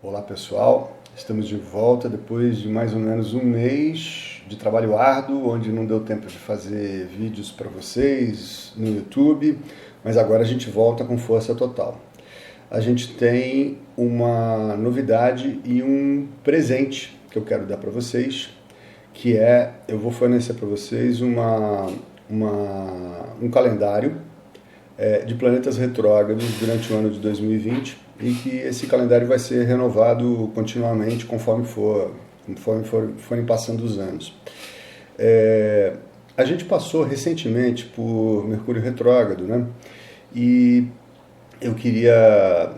Olá pessoal, estamos de volta depois de mais ou menos um mês de trabalho árduo, onde não deu tempo de fazer vídeos para vocês no YouTube, mas agora a gente volta com força total. A gente tem uma novidade e um presente que eu quero dar para vocês, que é, eu vou fornecer para vocês um calendário de planetas retrógrados durante o ano de 2020 e que esse calendário vai ser renovado continuamente conforme forem passando os anos. A gente passou recentemente por Mercúrio retrógrado, né? E eu queria...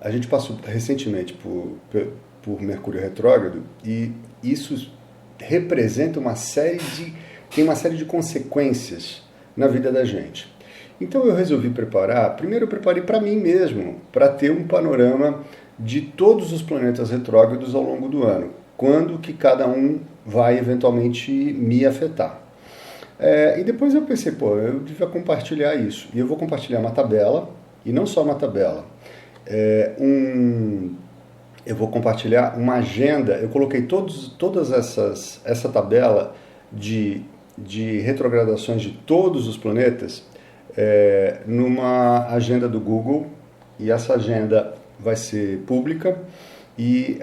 a gente passou recentemente por Mercúrio retrógrado e isso representa tem uma série de consequências na vida da gente. Então eu resolvi primeiro eu preparei para mim mesmo, para ter um panorama de todos os planetas retrógrados ao longo do ano, quando que cada um vai eventualmente me afetar. E depois eu pensei, eu devia compartilhar isso. E eu vou compartilhar uma tabela, e não só uma tabela, eu vou compartilhar uma agenda. Eu coloquei essa tabela de retrogradações de todos os planetas numa agenda do Google, e essa agenda vai ser pública e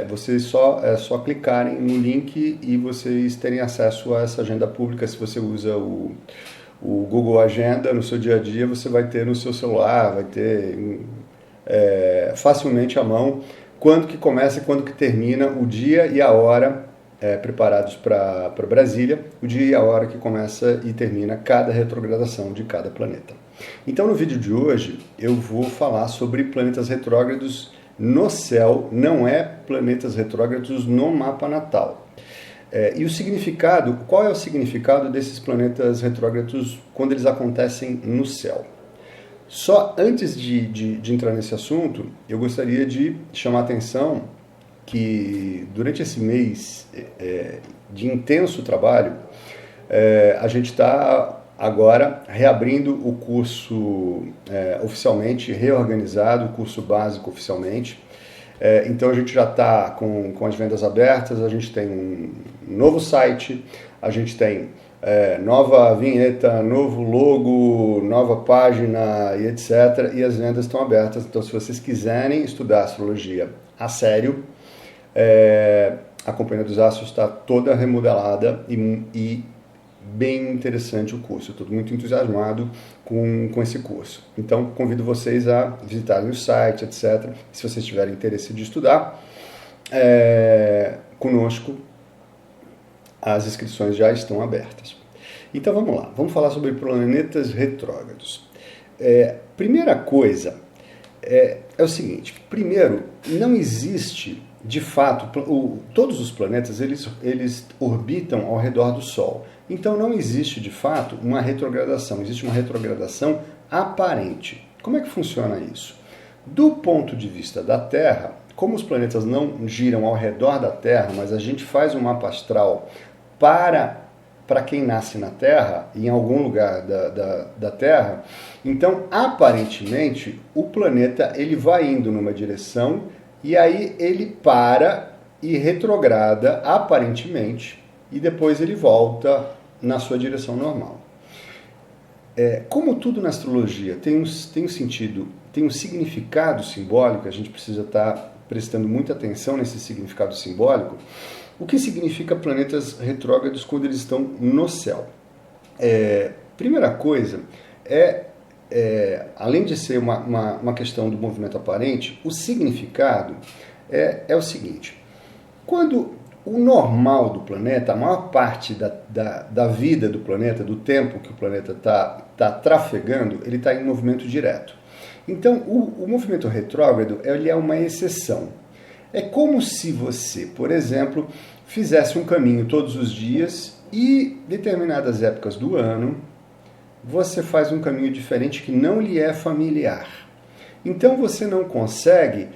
vocês só clicarem no link e vocês terem acesso a essa agenda pública. Se você usa o Google Agenda no seu dia a dia, você vai ter no seu celular, vai ter facilmente à mão quando que começa e quando que termina o dia e a hora preparados para Brasília, o dia e a hora que começa e termina cada retrogradação de cada planeta. Então no vídeo de hoje eu vou falar sobre planetas retrógrados no céu, não é planetas retrógrados no mapa natal. E o significado, qual é o significado desses planetas retrógrados quando eles acontecem no céu? Só antes de entrar nesse assunto, eu gostaria de chamar a atenção que durante esse mês de intenso trabalho, a gente está agora reabrindo o curso oficialmente, reorganizado, o curso básico oficialmente. Então a gente já está com as vendas abertas, a gente tem um novo site, a gente tem nova vinheta, novo logo, nova página e etc. E as vendas estão abertas, então se vocês quiserem estudar astrologia a sério, a Companhia dos Astros está toda remodelada e bem interessante o curso. Estou muito entusiasmado com esse curso. Então, convido vocês a visitarem o site, etc. Se vocês tiverem interesse de estudar conosco, as inscrições já estão abertas. Então, vamos lá. Vamos falar sobre planetas retrógrados. Primeira coisa é o seguinte. Primeiro, não existe... De fato, todos os planetas eles orbitam ao redor do Sol. Então não existe, de fato, uma retrogradação. Existe uma retrogradação aparente. Como é que funciona isso? Do ponto de vista da Terra, como os planetas não giram ao redor da Terra, mas a gente faz um mapa astral para quem nasce na Terra, em algum lugar da Terra, então, aparentemente, o planeta ele vai indo numa direção e aí ele para e retrograda, aparentemente, e depois ele volta na sua direção normal. Como tudo na astrologia tem um sentido, tem um significado simbólico, a gente precisa estar prestando muita atenção nesse significado simbólico. O que significa planetas retrógrados quando eles estão no céu? Primeira coisa além de ser uma questão do movimento aparente, o significado é o seguinte: quando o normal do planeta, a maior parte da vida do planeta, do tempo que o planeta está trafegando, ele está em movimento direto. Então, o movimento retrógrado ele é uma exceção. É como se você, por exemplo, fizesse um caminho todos os dias e, em determinadas épocas do ano, você faz um caminho diferente que não lhe é familiar. Então você não consegue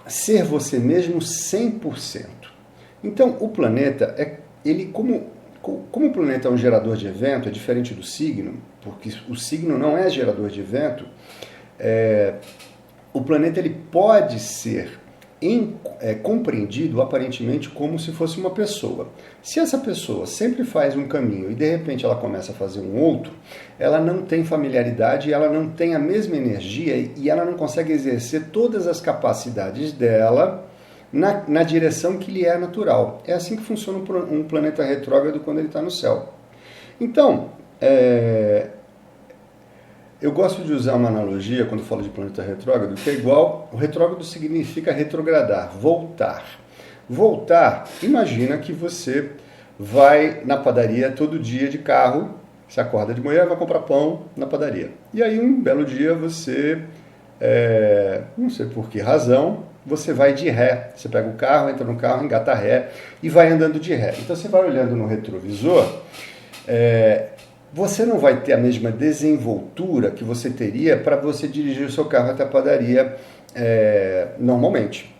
ser você mesmo 100%. Então o planeta, como o planeta é um gerador de evento, é diferente do signo, porque o signo não é gerador de evento, o planeta ele pode ser compreendido aparentemente como se fosse uma pessoa. Se essa pessoa sempre faz um caminho e de repente ela começa a fazer um outro, ela não tem familiaridade, ela não tem a mesma energia e ela não consegue exercer todas as capacidades dela na direção que lhe é natural. É assim que funciona um planeta retrógrado quando ele está no céu. Então, eu gosto de usar uma analogia quando falo de planeta retrógrado, que é igual, o retrógrado significa retrogradar, voltar. Voltar, imagina que você vai na padaria todo dia de carro, você acorda de manhã e vai comprar pão na padaria. E aí um belo dia você, não sei por que razão, você vai de ré. Você pega o carro, entra no carro, engata ré e vai andando de ré. Então você vai olhando no retrovisor, você não vai ter a mesma desenvoltura que você teria para você dirigir o seu carro até a padaria normalmente.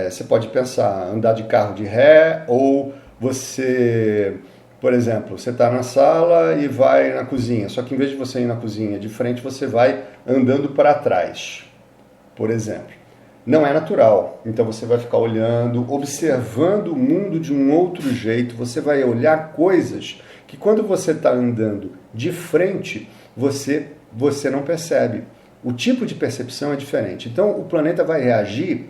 Você pode pensar, andar de carro de ré, ou você, por exemplo, você está na sala e vai na cozinha, só que em vez de você ir na cozinha de frente, você vai andando para trás, por exemplo. Não é natural, então você vai ficar olhando, observando o mundo de um outro jeito, você vai olhar coisas que quando você está andando de frente, você não percebe. O tipo de percepção é diferente. Então, o planeta vai reagir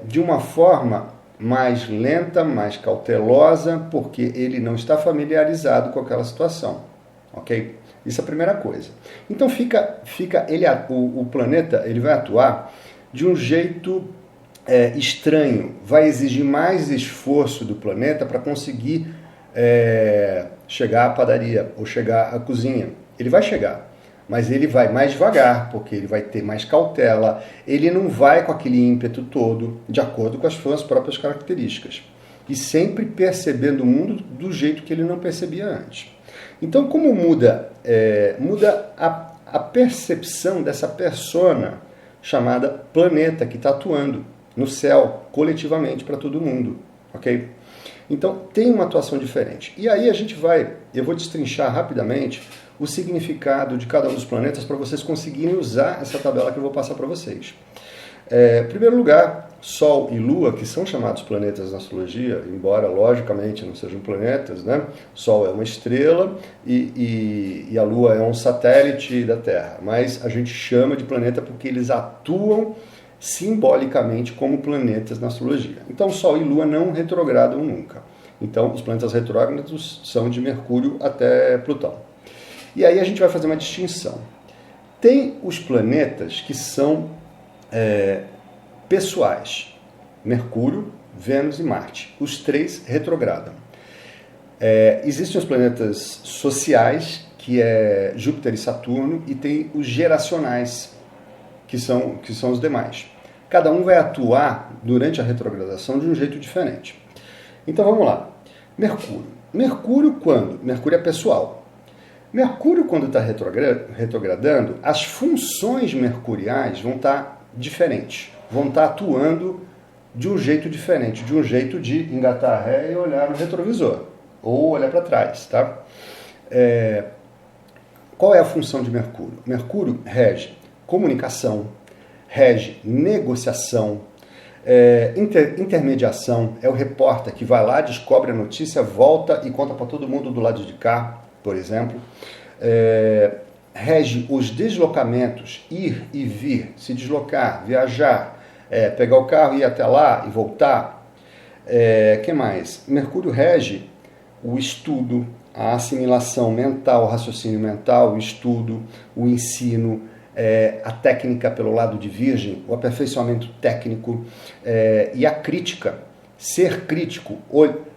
de uma forma mais lenta, mais cautelosa, porque ele não está familiarizado com aquela situação. Ok? Isso é a primeira coisa. Então, o planeta ele vai atuar de um jeito estranho, vai exigir mais esforço do planeta para conseguir chegar à padaria ou chegar à cozinha. Ele vai chegar, mas ele vai mais devagar, porque ele vai ter mais cautela, ele não vai com aquele ímpeto todo, de acordo com as suas próprias características, e sempre percebendo o mundo do jeito que ele não percebia antes. Então, como muda a percepção dessa persona chamada planeta, que está atuando no céu, coletivamente, para todo mundo, ok? Então, tem uma atuação diferente. E aí eu vou destrinchar rapidamente o significado de cada um dos planetas para vocês conseguirem usar essa tabela que eu vou passar para vocês. Em primeiro lugar, Sol e Lua, que são chamados planetas na astrologia, embora logicamente não sejam planetas, né? Sol é uma estrela e a Lua é um satélite da Terra, mas a gente chama de planeta porque eles atuam simbolicamente como planetas na astrologia. Então, Sol e Lua não retrogradam nunca. Então, os planetas retrógrados são de Mercúrio até Plutão. E aí a gente vai fazer uma distinção. Tem os planetas que são pessoais. Mercúrio, Vênus e Marte. Os três retrogradam. Existem os planetas sociais, que é Júpiter e Saturno, e tem os geracionais, que são os demais. Cada um vai atuar durante a retrogradação de um jeito diferente. Então vamos lá. Mercúrio. Mercúrio é pessoal. Mercúrio, quando está retrogradando, as funções mercuriais vão estar diferentes. Vão estar atuando de um jeito diferente, de um jeito de engatar a ré e olhar no retrovisor, ou olhar para trás, tá? Qual é a função de Mercúrio? Mercúrio rege comunicação, rege negociação, intermediação, é o repórter que vai lá, descobre a notícia, volta e conta para todo mundo do lado de cá, por exemplo. Rege os deslocamentos, ir e vir, se deslocar, viajar, pegar o carro e ir até lá e voltar. Que mais? Mercúrio rege o estudo, a assimilação mental, o raciocínio mental, o estudo, o ensino, a técnica pelo lado de Virgem, o aperfeiçoamento técnico e a crítica. Ser crítico,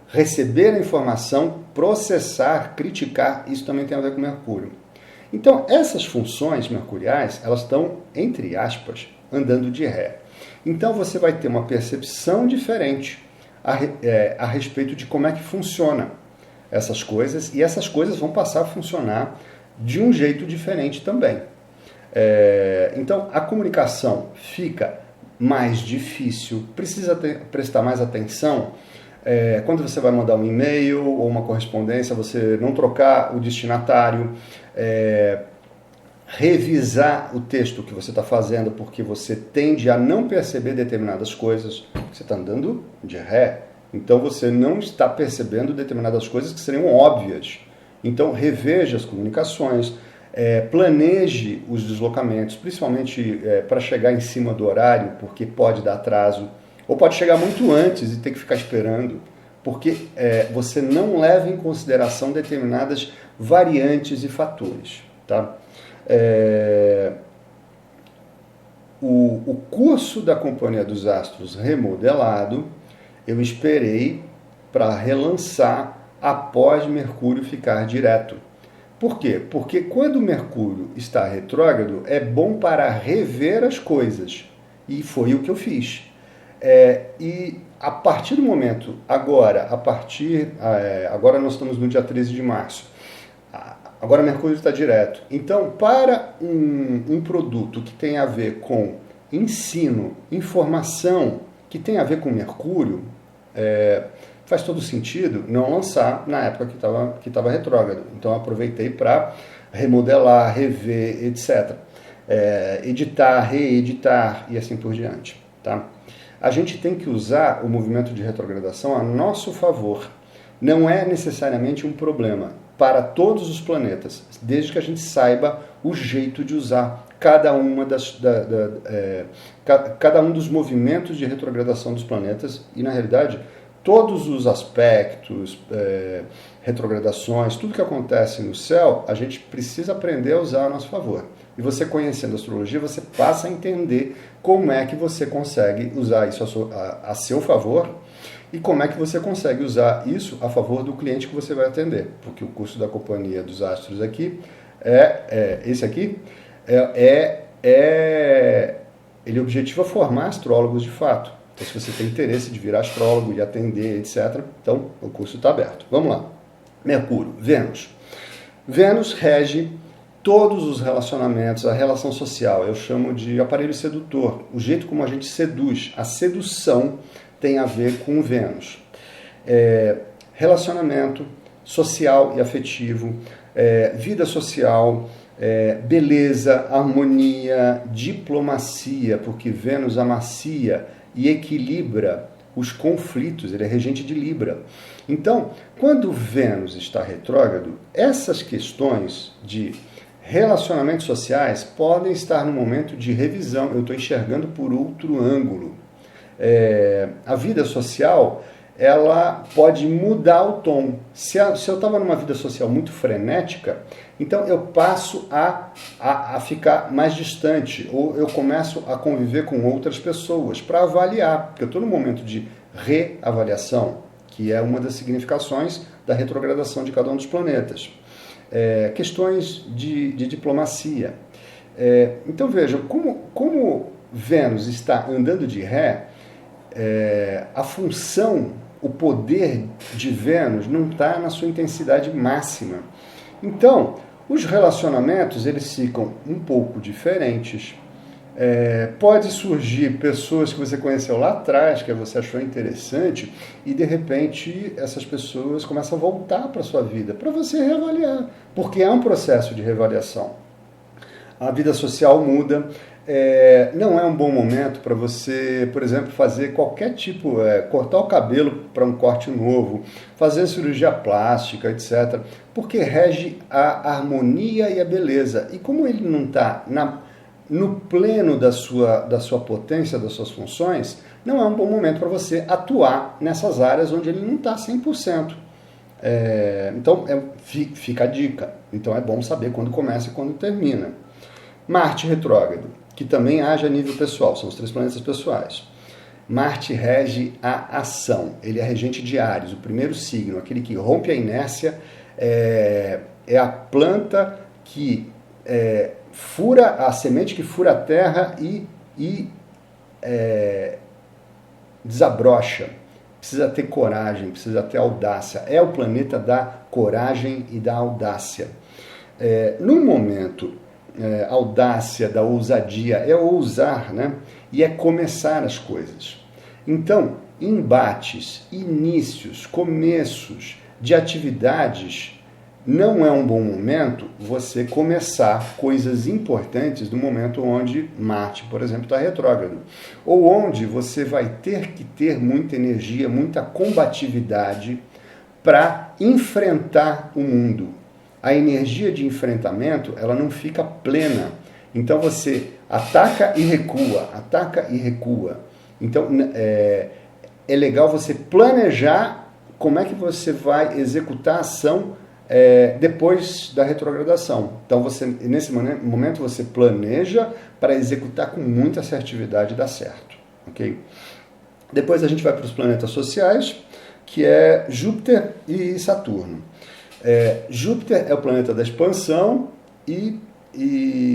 receber a informação, processar, criticar, isso também tem a ver com Mercúrio. Então, essas funções mercuriais, elas estão, entre aspas, andando de ré. Então, você vai ter uma percepção diferente a respeito de como é que funciona essas coisas, e essas coisas vão passar a funcionar de um jeito diferente também. Então, a comunicação fica mais difícil, precisa prestar mais atenção. Quando você vai mandar um e-mail ou uma correspondência, você não trocar o destinatário. revisar o texto que você está fazendo, porque você tende a não perceber determinadas coisas, você está andando de ré, então você não está percebendo determinadas coisas que seriam óbvias. Então reveja as comunicações, planeje os deslocamentos, principalmente para chegar em cima do horário, porque pode dar atraso, ou pode chegar muito antes e ter que ficar esperando, porque você não leva em consideração determinadas variantes e fatores, tá? O curso da Companhia dos Astros remodelado, eu esperei para relançar após Mercúrio ficar direto. Por quê? Porque quando Mercúrio está retrógrado, é bom para rever as coisas. E foi o que eu fiz. E a partir do momento, agora nós estamos no dia 13 de março, agora Mercúrio está direto. Então, para um produto que tem a ver com ensino, informação, que tem a ver com Mercúrio, faz todo sentido não lançar na época que estava retrógrado. Então, eu aproveitei para remodelar, rever, etc. Editar, reeditar e assim por diante. Tá? A gente tem que usar o movimento de retrogradação a nosso favor. Não é necessariamente um problema para todos os planetas, desde que a gente saiba o jeito de usar cada um dos movimentos de retrogradação dos planetas e, na realidade, todos os aspectos, retrogradações, tudo que acontece no céu, a gente precisa aprender a usar a nosso favor. E você conhecendo a astrologia, você passa a entender como é que você consegue usar isso a seu favor e como é que você consegue usar isso a favor do cliente que você vai atender. Porque o curso da Companhia dos Astros aqui, esse aqui, ele objetiva formar astrólogos de fato. Então, se você tem interesse de virar astrólogo e atender, etc., então o curso está aberto. Vamos lá. Mercúrio, Vênus. Vênus rege todos os relacionamentos, a relação social. Eu chamo de aparelho sedutor. O jeito como a gente seduz. A sedução tem a ver com Vênus. Relacionamento social e afetivo, vida social, beleza, harmonia, diplomacia, porque Vênus amacia e equilibra os conflitos, ele é regente de Libra. Então, quando Vênus está retrógrado, essas questões de relacionamentos sociais podem estar no momento de revisão. Eu estou enxergando por outro ângulo. A vida social, ela pode mudar o tom. Se eu estava numa vida social muito frenética, então eu passo a ficar mais distante, ou eu começo a conviver com outras pessoas para avaliar, porque eu estou no momento de reavaliação, que é uma das significações da retrogradação de cada um dos planetas. Questões de diplomacia. Então vejam, como Vênus está andando de ré, a função, o poder de Vênus não está na sua intensidade máxima. Então, os relacionamentos eles ficam um pouco diferentes. Pode surgir pessoas que você conheceu lá atrás, que você achou interessante, e de repente essas pessoas começam a voltar para a sua vida, para você reavaliar, porque é um processo de reavaliação. A vida social muda, não é um bom momento para você, por exemplo, fazer qualquer tipo, cortar o cabelo para um corte novo, fazer cirurgia plástica, etc., porque rege a harmonia e a beleza. E como ele não está no pleno da sua potência, das suas funções, não é um bom momento para você atuar nessas áreas onde ele não está 100%. Então, fica a dica. Então, é bom saber quando começa e quando termina. Marte retrógrado, que também age a nível pessoal, são os 3 planetas pessoais. Marte rege a ação, ele é regente de Áries, o primeiro signo, aquele que rompe a inércia, é a planta que fura a semente que fura a terra e desabrocha. Precisa ter coragem, precisa ter audácia. É o planeta da coragem e da audácia. No momento, audácia, da ousadia, é ousar, né? E é começar as coisas. Então, embates, inícios, começos de atividades não é um bom momento você começar coisas importantes no momento onde Marte, por exemplo, está retrógrado. Ou onde você vai ter que ter muita energia, muita combatividade para enfrentar o mundo. A energia de enfrentamento, ela não fica plena. Então você ataca e recua, ataca e recua. Então é legal você planejar como é que você vai executar a ação depois da retrogradação. Então, nesse momento, você planeja para executar com muita assertividade e dar certo. Okay? Depois a gente vai para os planetas sociais, que é Júpiter e Saturno. Júpiter é o planeta da expansão e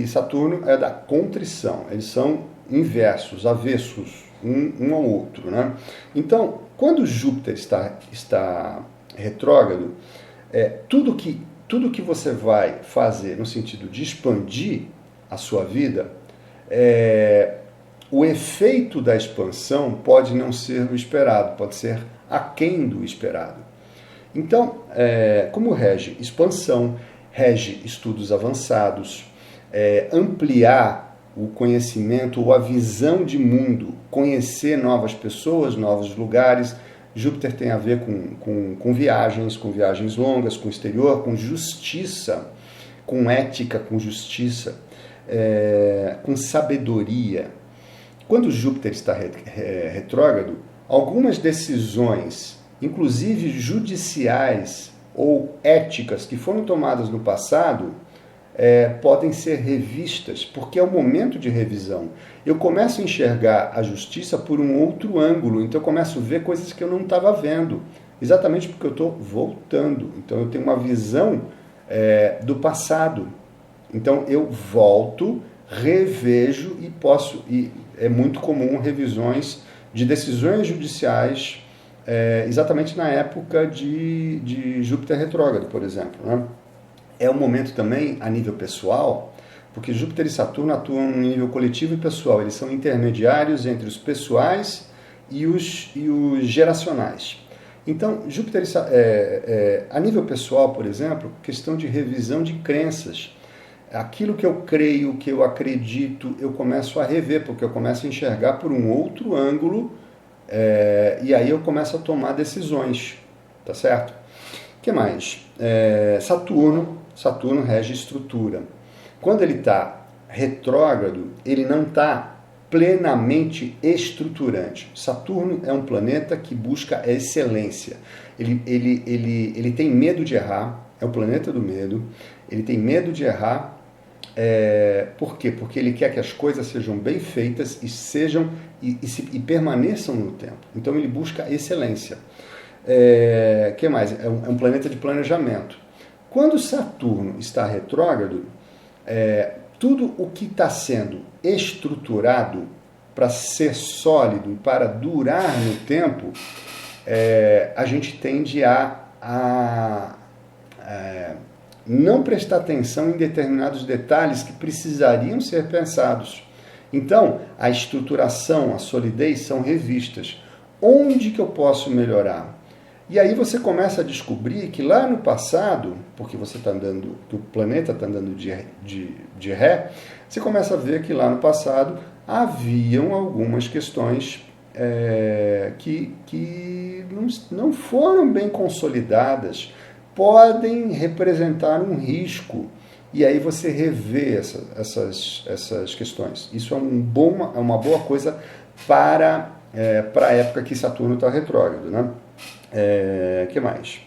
Saturno é da contrição. Eles são inversos, avessos, um ao outro. Né? Então, quando Júpiter está retrógrado, tudo que você vai fazer no sentido de expandir a sua vida, o efeito da expansão pode não ser o esperado, pode ser aquém do esperado. Então, como rege expansão, rege estudos avançados, ampliar o conhecimento ou a visão de mundo, conhecer novas pessoas, novos lugares. Júpiter tem a ver com viagens longas, com o exterior, com justiça, com ética, com justiça, com sabedoria. Quando Júpiter está retrógrado, algumas decisões, inclusive judiciais ou éticas, que foram tomadas no passado, podem ser revistas, porque é o momento de revisão. Eu começo a enxergar a justiça por um outro ângulo, então eu começo a ver coisas que eu não estava vendo, exatamente porque eu estou voltando. Então eu tenho uma visão do passado. Então eu volto, revejo e é muito comum revisões de decisões judiciais exatamente na época de Júpiter retrógrado, por exemplo, né? É um momento também a nível pessoal, porque Júpiter e Saturno atuam no nível coletivo e pessoal. Eles são intermediários entre os pessoais e os geracionais. Então, Júpiter a nível pessoal, por exemplo, questão de revisão de crenças. Aquilo que eu creio, que eu acredito, eu começo a rever, porque eu começo a enxergar por um outro ângulo, e aí eu começo a tomar decisões, tá certo? O que mais? Saturno rege estrutura. Quando ele está retrógrado, ele não está plenamente estruturante. Saturno é um planeta que busca a excelência. Ele tem medo de errar, é o planeta do medo. Ele tem medo de errar. Por quê? Porque ele quer que as coisas sejam bem feitas e permaneçam no tempo. Então ele busca excelência. Que mais? É um planeta de planejamento. Quando Saturno está retrógrado, tudo o que está sendo estruturado para ser sólido e para durar no tempo, a gente tende a não prestar atenção em determinados detalhes que precisariam ser pensados. Então, a estruturação, a solidez são revistas. Onde que eu posso melhorar? E aí você começa a descobrir que lá no passado, porque você está andando, que o planeta está andando de ré, você começa a ver que lá no passado haviam algumas questões que não foram bem consolidadas, podem representar um risco. E aí você revê essas questões. Isso é uma boa coisa para a época que Saturno está retrógrado, né? Que mais?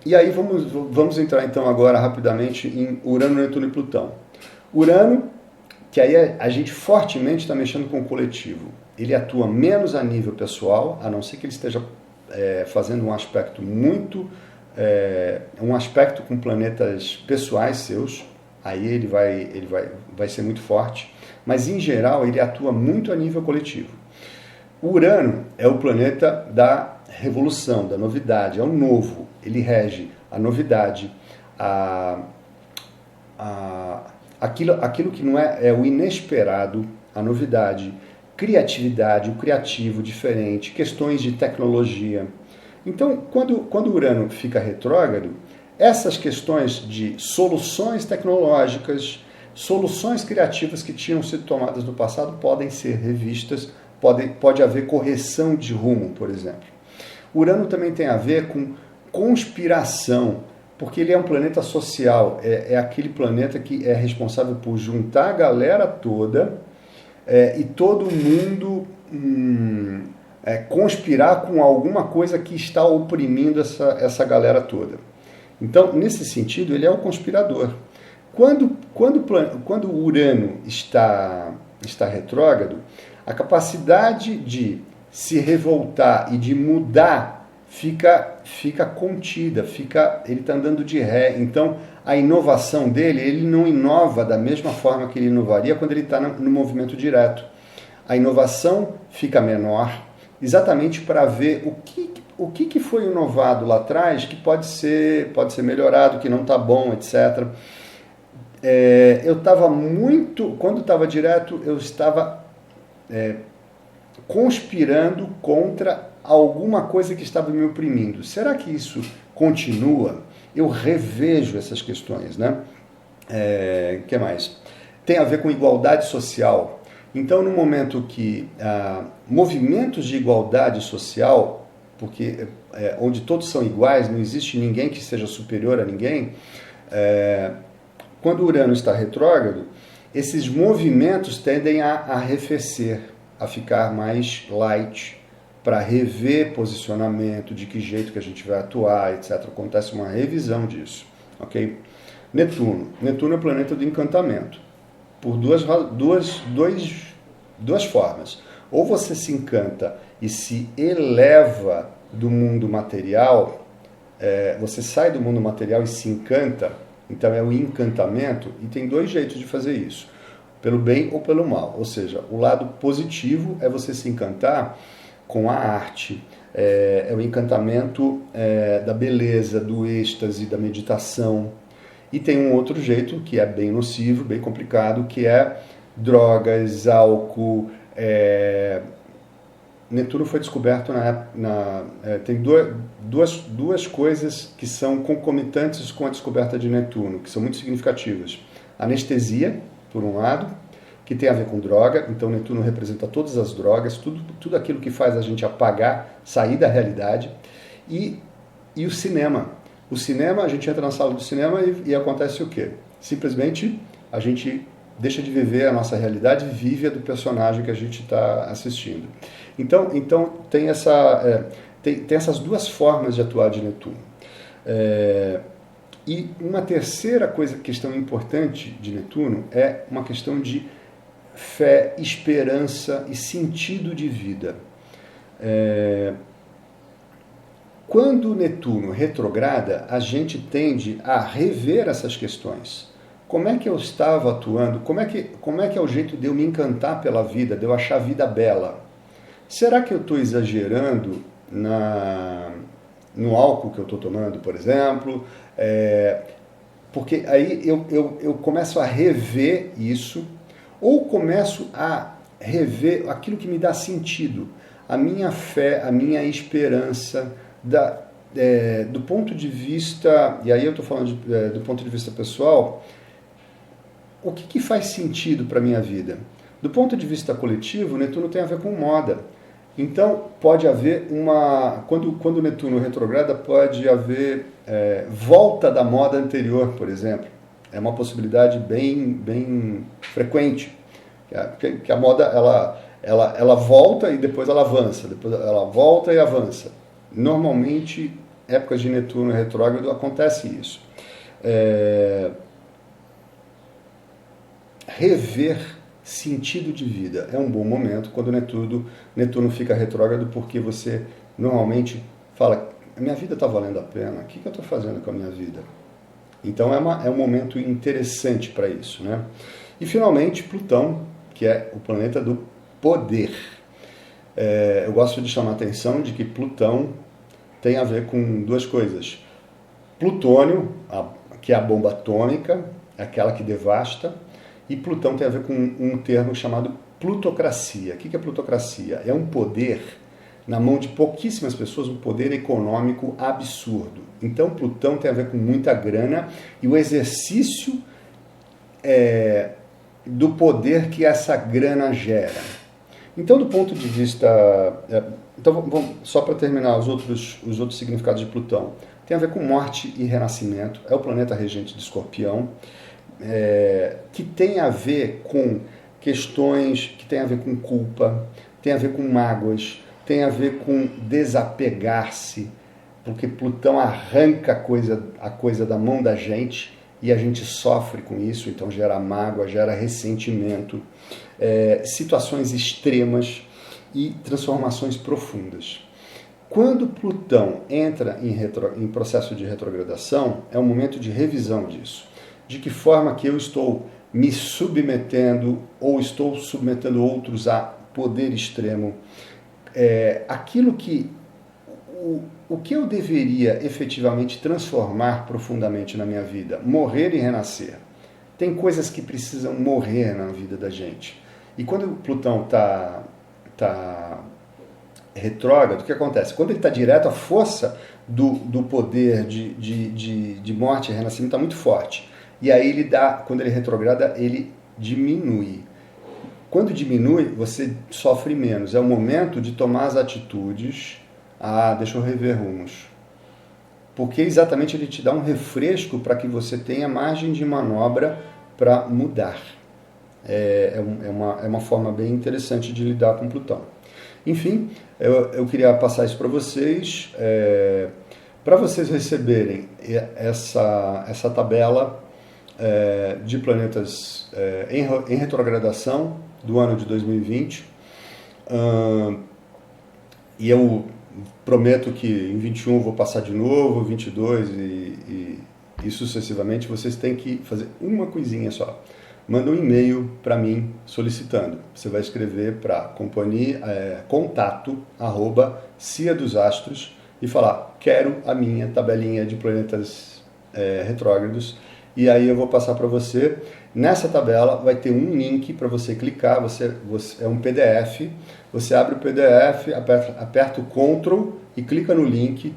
E aí vamos entrar então agora rapidamente em Urano, Netuno e Plutão. Urano, que aí a gente fortemente está mexendo com o coletivo. Ele atua menos a nível pessoal, a não ser que ele esteja fazendo um aspecto um aspecto com planetas pessoais seus. Aí ele vai ser muito forte. Mas em geral ele atua muito a nível coletivo. Urano é o planeta da revolução, da novidade, é o novo. Ele rege a novidade, aquilo que não é o inesperado, a novidade, criatividade, o criativo, diferente, questões de tecnologia. Então, quando Urano fica retrógrado, essas questões de soluções tecnológicas, soluções criativas que tinham sido tomadas no passado podem ser revistas, pode haver correção de rumo, por exemplo. Urano também tem a ver com conspiração, porque ele é um planeta social, é aquele planeta que é responsável por juntar a galera toda e todo mundo conspirar com alguma coisa que está oprimindo essa galera toda. Então, nesse sentido, ele é o conspirador. Quando o Urano está retrógrado, a capacidade de se revoltar e de mudar fica contida, ele está andando de ré. Então, a inovação dele, ele não inova da mesma forma que ele inovaria quando ele está no movimento direto. A inovação fica menor, exatamente para ver o que foi inovado lá atrás que pode ser melhorado, que não está bom, etc. Eu estava quando estava direto, eu estava conspirando contra alguma coisa que estava me oprimindo. Será que isso continua? Eu revejo essas questões, né? Que mais? Tem a ver com igualdade social. Então, no momento que movimentos de igualdade social, porque onde todos são iguais, não existe ninguém que seja superior a ninguém, quando o Urano está retrógrado, esses movimentos tendem a arrefecer, a ficar mais light, para rever posicionamento, de que jeito que a gente vai atuar, etc. Acontece uma revisão disso, ok? Netuno é o planeta do encantamento, por duas formas. Ou você se encanta e se eleva do mundo material, você sai do mundo material e se encanta, então é o encantamento, e tem dois jeitos de fazer isso, pelo bem ou pelo mal. Ou seja, o lado positivo é você se encantar com a arte, é o encantamento da beleza, do êxtase, da meditação. E tem um outro jeito que é bem nocivo, bem complicado, que é drogas, álcool. Netuno foi descoberto tem duas coisas que são concomitantes com a descoberta de Netuno, que são muito significativas. Anestesia, por um lado, que tem a ver com droga. Então Netuno representa todas as drogas, tudo aquilo que faz a gente apagar, sair da realidade. E o cinema. O cinema, a gente entra na sala do cinema e acontece o quê? Simplesmente a gente deixa de viver a nossa realidade e vive a do personagem que a gente está assistindo. Então tem essas duas formas de atuar de Netuno. E uma terceira questão importante de Netuno é uma questão de fé, esperança e sentido de vida. Quando Netuno retrograda, a gente tende a rever essas questões. Como é que eu estava atuando? Como é que é o jeito de eu me encantar pela vida, de eu achar a vida bela? Será que eu estou exagerando no álcool que eu estou tomando, por exemplo? Porque aí eu começo a rever isso, ou começo a rever aquilo que me dá sentido, a minha fé, a minha esperança, do ponto de vista, e aí eu estou falando do ponto de vista pessoal, o que faz sentido para a minha vida? Do ponto de vista coletivo, Netuno tem a ver com moda. Então, pode haver quando Netuno retrograda, pode haver volta da moda anterior, por exemplo. É uma possibilidade bem frequente. Que a moda, ela volta e depois ela avança. Depois ela volta e avança. Normalmente, épocas de Netuno retrógrado, acontece isso. Rever sentido de vida é um bom momento quando Netuno fica retrógrado, porque você normalmente fala, a minha vida está valendo a pena, o que eu estou fazendo com a minha vida? Então é um momento interessante para isso, né? E finalmente Plutão, que é o planeta do poder. Eu gosto de chamar a atenção de que Plutão tem a ver com duas coisas. Plutônio, que é a bomba atômica, aquela que devasta, e Plutão tem a ver com um termo chamado plutocracia. O que é plutocracia? É um poder na mão de pouquíssimas pessoas, um poder econômico absurdo. Então, Plutão tem a ver com muita grana e o exercício do poder que essa grana gera. Então, do ponto de vista... só para terminar os outros significados de Plutão. Tem a ver com morte e renascimento. É o planeta regente de Escorpião, que tem a ver com questões que tem a ver com culpa, tem a ver com mágoas, tem a ver com desapegar-se, porque Plutão arranca a coisa da mão da gente e a gente sofre com isso, então gera mágoa, gera ressentimento, situações extremas e transformações profundas. Quando Plutão entra em processo de retrogradação, é um momento de revisão disso. De que forma que eu estou me submetendo ou estou submetendo outros a poder extremo. Aquilo que... O que eu deveria efetivamente transformar profundamente na minha vida? Morrer e renascer. Tem coisas que precisam morrer na vida da gente. E quando o Plutão está retrógrado, o que acontece? Quando ele está direto, a força do poder de morte e renascimento está muito forte. E aí quando ele retrograda, ele diminui. Quando diminui, você sofre menos. É o momento de tomar as atitudes. Deixa eu rever rumos. Porque exatamente ele te dá um refresco para que você tenha margem de manobra para mudar. É uma forma bem interessante de lidar com Plutão. Enfim, eu queria passar isso para vocês. Para vocês receberem essa tabela de planetas em retrogradação do ano de 2020. E eu prometo que em 21 eu vou passar de novo, 22 e sucessivamente. Vocês têm que fazer uma coisinha só. Manda um e-mail para mim solicitando. Você vai escrever para contato@cia dos astros e falar: quero a minha tabelinha de planetas retrógrados. E aí eu vou passar para você. Nessa tabela vai ter um link para você clicar. É um PDF. Você abre o PDF, aperta o Ctrl e clica no link.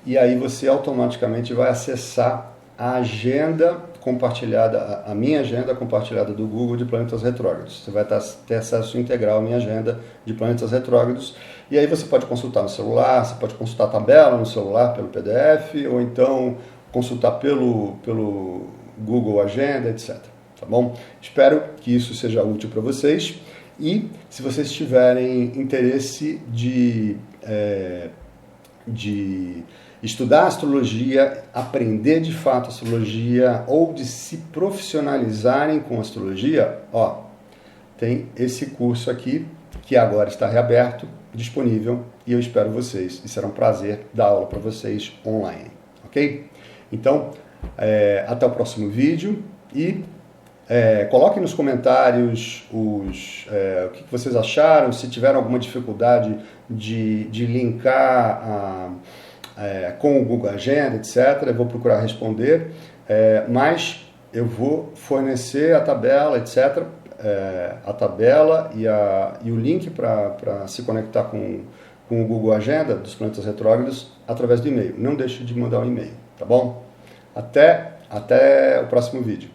E aí você automaticamente vai acessar a agenda compartilhada, a minha agenda compartilhada do Google de planetas retrógrados. Você vai ter acesso integral à minha agenda de planetas retrógrados. E aí você pode consultar no celular, você pode consultar a tabela no celular pelo PDF, ou então consultar pelo Google Agenda, etc. Tá bom? Espero que isso seja útil para vocês. E se vocês tiverem interesse de estudar astrologia, aprender de fato astrologia ou de se profissionalizarem com astrologia, tem esse curso aqui que agora está reaberto, disponível, e eu espero vocês. E será um prazer dar aula para vocês online, ok? Então, até o próximo vídeo e coloquem nos comentários o que vocês acharam, se tiveram alguma dificuldade de linkar com o Google Agenda, etc. Eu vou procurar responder, mas eu vou fornecer a tabela, etc. A tabela e o link para se conectar com o Google Agenda dos planetas retrógrados através do e-mail. Não deixe de mandar um e-mail, tá bom? Até o próximo vídeo.